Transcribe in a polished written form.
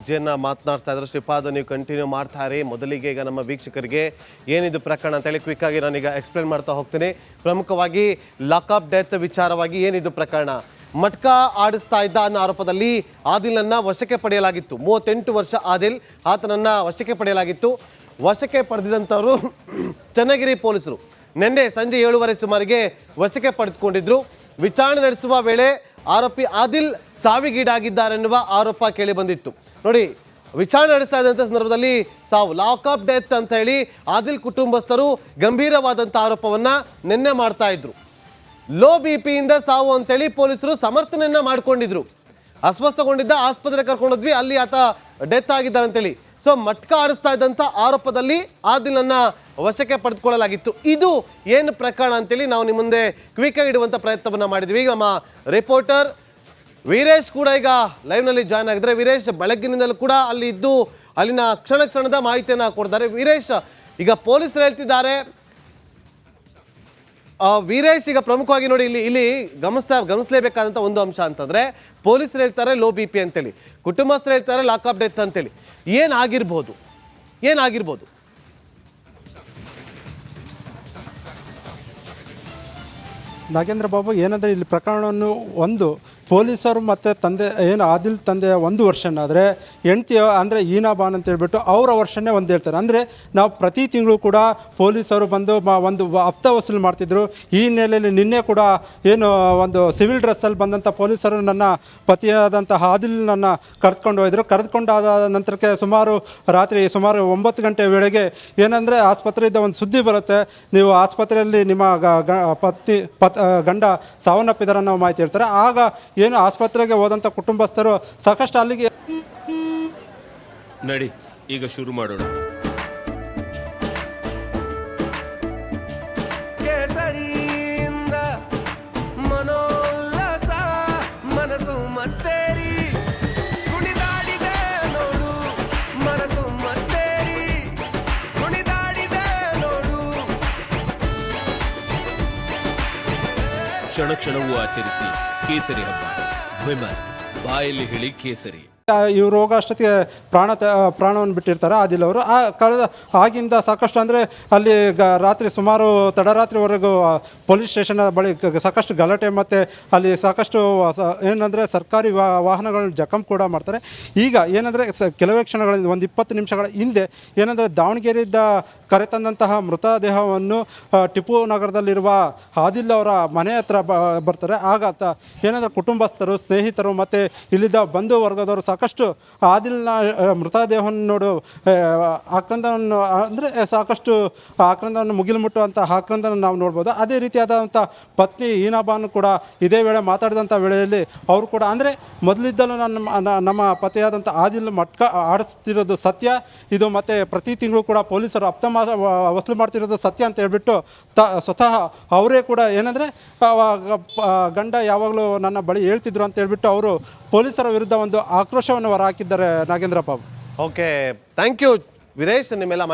ಅಜ್ಜಿಯನ್ನ ಮಾತನಾಡ್ತಾ ಇದ್ರು. ಶ್ರೀಪಾದ್, ನೀವು ಕಂಟಿನ್ಯೂ ಮಾಡ್ತಾ ಇರಿ. ಮೊದಲಿಗೆ ಈಗ ನಮ್ಮ ವೀಕ್ಷಕರಿಗೆ ಏನಿದು ಪ್ರಕರಣ ಅಂತ ಹೇಳಿ ಕ್ವಿಕ್ ಆಗಿ ನಾನೀಗ ಎಕ್ಸ್ಪ್ಲೇನ್ ಮಾಡ್ತಾ ಹೋಗ್ತೀನಿ. ಪ್ರಮುಖವಾಗಿ ಲಾಕಪ್ ಡೆತ್ ವಿಚಾರವಾಗಿ ಏನಿದು ಪ್ರಕರಣ. ಮಟ್ಕಾ ಆಡಿಸ್ತಾ ಇದ್ದ ಅನ್ನೋ ಆರೋಪದಲ್ಲಿ ಆದಿಲ್ನನ್ನ ವಶಕ್ಕೆ ಪಡೆಯಲಾಗಿತ್ತು. 38 ವರ್ಷ ಆದಿಲ್, ಆತನನ್ನ ವಶಕ್ಕೆ ಪಡೆಯಲಾಗಿತ್ತು. ವಶಕ್ಕೆ ಪಡೆದಿದ್ದಂಥವರು ಚನ್ನಗಿರಿ ಪೊಲೀಸರು ನಿನ್ನೆ ಸಂಜೆ 7:30 ಸುಮಾರಿಗೆ ವಶಕ್ಕೆ ಪಡೆದುಕೊಂಡಿದ್ರು. ವಿಚಾರಣೆ ನಡೆಸುವ ವೇಳೆ ಆರೋಪಿ ಆದಿಲ್ ಸಾವಿಗೀಡಾಗಿದ್ದಾರೆನ್ನುವ ಆರೋಪ ಕೇಳಿ ಬಂದಿತ್ತು. ನೋಡಿ, ವಿಚಾರಣೆ ನಡೆಸ್ತಾ ಇದ್ದಂಥ ಸಂದರ್ಭದಲ್ಲಿ ಸಾವು, ಲಾಕಪ್ ಡೆತ್ ಅಂತ ಹೇಳಿ ಆದಿಲ್ ಕುಟುಂಬಸ್ಥರು ಗಂಭೀರವಾದಂಥ ಆರೋಪವನ್ನ ನಿನ್ನೆ ಮಾಡ್ತಾ ಇದ್ರು. ಲೋ BP ಇಂದ ಸಾವು ಅಂತೇಳಿ ಪೊಲೀಸರು ಸಮರ್ಥನೆಯನ್ನ ಮಾಡ್ಕೊಂಡಿದ್ರು. ಅಸ್ವಸ್ಥಗೊಂಡಿದ್ದ, ಆಸ್ಪತ್ರೆಗೆ ಕರ್ಕೊಂಡೋದ್ವಿ, ಅಲ್ಲಿ ಆತ ಡೆತ್ ಆಗಿದ್ದಾನೆ ಅಂತೇಳಿ. ಸೊ ಮಟ್ಕಾ ಆಡಿಸ್ತಾ ಇದ್ದಂಥ ಆರೋಪದಲ್ಲಿ ಆದಿಲನ್ನ ವಶಕ್ಕೆ ಪಡೆದುಕೊಳ್ಳಲಾಗಿತ್ತು. ಇದು ಏನು ಪ್ರಕರಣ ಅಂತೇಳಿ ನಾವು ನಿಮ್ಮ ಮುಂದೆ ಕ್ವಿಕ್ ಆಗಿ ಇಡುವಂಥ ಪ್ರಯತ್ನವನ್ನು ಮಾಡಿದ್ವಿ. ಈಗ ನಮ್ಮ ರಿಪೋರ್ಟರ್ ವೀರೇಶ್ ಕೂಡ ಈಗ ಲೈವ್ನಲ್ಲಿ ಜಾಯ್ನ್ ಆಗಿದ್ದಾರೆ. ವೀರೇಶ್, ಬೆಳಗ್ಗಿನಿಂದಲೂ ಕೂಡ ಅಲ್ಲಿ ಇದ್ದು ಅಲ್ಲಿನ ಕ್ಷಣ ಕ್ಷಣದ ಮಾಹಿತಿಯನ್ನು ಕೊಡ್ತಾರೆ. ವೀರೇಶ್, ಈಗ ಪೊಲೀಸರು ಹೇಳ್ತಿದ್ದಾರೆ, ವೀರೇಶ್, ಈಗ ಪ್ರಮುಖವಾಗಿ ನೋಡಿ ಇಲ್ಲಿ ಗಮನಿಸಲೇಬೇಕಾದಂಥ ಒಂದು ಅಂಶ ಅಂತಂದ್ರೆ, ಪೊಲೀಸರು ಹೇಳ್ತಾರೆ ಲೋ BP ಅಂತೇಳಿ, ಕುಟುಂಬಸ್ಥರು ಹೇಳ್ತಾರೆ ಲಾಕಪ್ ಡೆತ್ ಅಂತೇಳಿ. ಏನಾಗಿರ್ಬೋದು? ನಾಗೇಂದ್ರ ಬಾಬು, ಏನಂದರೆ ಇಲ್ಲಿ ಪ್ರಕರಣವನ್ನು ಒಂದು ಪೊಲೀಸರು ಮತ್ತು ತಂದೆ ಏನು ಆದಿಲ್ ತಂದೆಯ ಒಂದು ವರ್ಷನ್ ಆದರೆ ಹೆಂಡ್ತಿಯ ಅಂದರೆ ಈನಾಬಾನ್ ಅಂತ ಹೇಳ್ಬಿಟ್ಟು ಅವರ ವರ್ಷನೇ ಒಂದು ಹೇಳ್ತಾರೆ. ಅಂದರೆ ನಾವು ಪ್ರತಿ ತಿಂಗಳು ಕೂಡ ಪೊಲೀಸರು ಬಂದು ಒಂದು ಹಪ್ತ ವಸೂಲು ಮಾಡ್ತಿದ್ರು. ಈ ಹಿನ್ನೆಲೆಯಲ್ಲಿ ನಿನ್ನೆ ಕೂಡ ಏನು ಒಂದು ಸಿವಿಲ್ ಡ್ರೆಸ್ಸಲ್ಲಿ ಬಂದಂಥ ಪೊಲೀಸರು ನನ್ನ ಪತಿಯಾದಂಥ ಆದಿಲ್ನನ್ನು ಕರೆದುಕೊಂಡು ಹೋಯಿದ್ರು. ಕರೆದುಕೊಂಡಾದ ನಂತರಕ್ಕೆ ರಾತ್ರಿ ಸುಮಾರು 9 ಗಂಟೆ ವೇಳೆಗೆ ಏನಂದರೆ ಆಸ್ಪತ್ರೆಯಿಂದ ಒಂದು ಸುದ್ದಿ ಬರುತ್ತೆ, ನೀವು ಆಸ್ಪತ್ರೆಯಲ್ಲಿ ನಿಮ್ಮ ಗಂಡ ಸಾವನ್ನಪ್ಪಿದಾರೆ ಅನ್ನೋ ಮಾಹಿತಿ ಹೇಳ್ತಾರೆ. ಆಗ ಏನು ಆಸ್ಪತ್ರೆಗೆ ಹೋದಂಥ ಕುಟುಂಬಸ್ಥರು ಸಾಕಷ್ಟು ಅಲ್ಲಿಗೆ ನಡಿ ಈಗ ಶುರು ಮಾಡೋಣ. ಕೇಸರಿಯಿಂದ ಮನೋಲ್ಲಾಸ ಮನಸ್ಸು ಮತ್ತೇರಿ ಕುಣಿದಾಡಿದೆ ನೋಡು, ಮನಸ್ಸು ಮತ್ತೇರಿ ಕುಣಿದಾಡಿದೆ ನೋಡು. ಕ್ಷಣ ಕ್ಷಣವೂ ಆಚರಿಸಿ ಕೇಸರಿ ಹಬ್ಬ. ವಿಮಲ್, ಬಾಯಲ್ಲಿ ಹೇಳಿ ಕೇಸರಿ. ಇವರು ಹೋಗೋ ಅಷ್ಟೊತ್ತಿಗೆ ಪ್ರಾಣವನ್ನು ಬಿಟ್ಟಿರ್ತಾರೆ ಆದಿಲ್ ಅವರು. ಆಗಿಂದ ಸಾಕಷ್ಟು ಅಂದರೆ ಅಲ್ಲಿ ರಾತ್ರಿ ಸುಮಾರು ತಡರಾತ್ರಿವರೆಗೂ ಪೊಲೀಸ್ ಸ್ಟೇಷನ್ ಬಳಿ ಸಾಕಷ್ಟು ಗಲಾಟೆ ಮತ್ತು ಅಲ್ಲಿ ಸಾಕಷ್ಟು ಏನಂದರೆ ಸರ್ಕಾರಿ ವಾಹನಗಳನ್ನ ಜಖಂ ಕೂಡ ಮಾಡ್ತಾರೆ. ಈಗ ಏನಂದರೆ ಕೆಲವೇ ಕ್ಷಣಗಳಿಂದ ಒಂದು 20 ನಿಮಿಷಗಳ ಹಿಂದೆ ಏನಂದರೆ ದಾವಣಗೆರೆಯಿಂದ ಕರೆತಂದಂತಹ ಮೃತದೇಹವನ್ನು ಟಿಪ್ಪು ನಗರದಲ್ಲಿರುವ ಆದಿಲ್ ಅವರ ಮನೆ ಹತ್ರ ಬರ್ತಾರೆ. ಆಗ ಏನಂದರೆ ಕುಟುಂಬಸ್ಥರು, ಸ್ನೇಹಿತರು ಮತ್ತು ಇಲ್ಲಿದ್ದ ಬಂಧು ವರ್ಗದವರು ಸಾಕಷ್ಟು ಆದಿಲ್ನ ಮೃತದೇಹವನ್ನು ನೋಡು ಆಕ್ರಂದವನ್ನು ಅಂದರೆ ಸಾಕಷ್ಟು ಆಕ್ರಂದವನ್ನು ಮುಗಿಲು ಮುಟ್ಟುವಂಥ ಆಕ್ರಂದವನ್ನು ನಾವು ನೋಡ್ಬೋದು. ಅದೇ ರೀತಿಯಾದಂಥ ಪತ್ನಿ ಈನಾಬಾನು ಕೂಡ ಇದೇ ವೇಳೆ ಮಾತಾಡಿದಂಥ ವೇಳೆಯಲ್ಲಿ ಅವರು ಕೂಡ ಅಂದರೆ ಮೊದಲಿದ್ದಲು ನಮ್ಮ ಪತಿಯಾದಂಥ ಆದಿಲ್ ಮಟ್ಕಾ ಆಡಿಸ್ತಿರೋದು ಸತ್ಯ, ಇದು ಮತ್ತು ಪ್ರತಿ ತಿಂಗಳು ಕೂಡ ಪೊಲೀಸರು ಹಪ್ತ ವಸೂಲು ಮಾಡ್ತಿರೋದು ಸತ್ಯ ಅಂತ ಹೇಳ್ಬಿಟ್ಟು ಸ್ವತಃ ಅವರೇ ಕೂಡ ಏನಂದರೆ ಗಂಡ ಯಾವಾಗಲೂ ನನ್ನ ಬಳಿ ಹೇಳ್ತಿದ್ರು ಅಂತ ಹೇಳ್ಬಿಟ್ಟು ಅವರು ಪೊಲೀಸರ ವಿರುದ್ಧ ಒಂದು ಆಕ್ರೋಶವನ್ನು ಹೊರಹಾಕಿದ್ದಾರೆ. Nagendra Babu. Okay, thank you Veeresh, ನಿಮ್ಮೆಲ್ಲ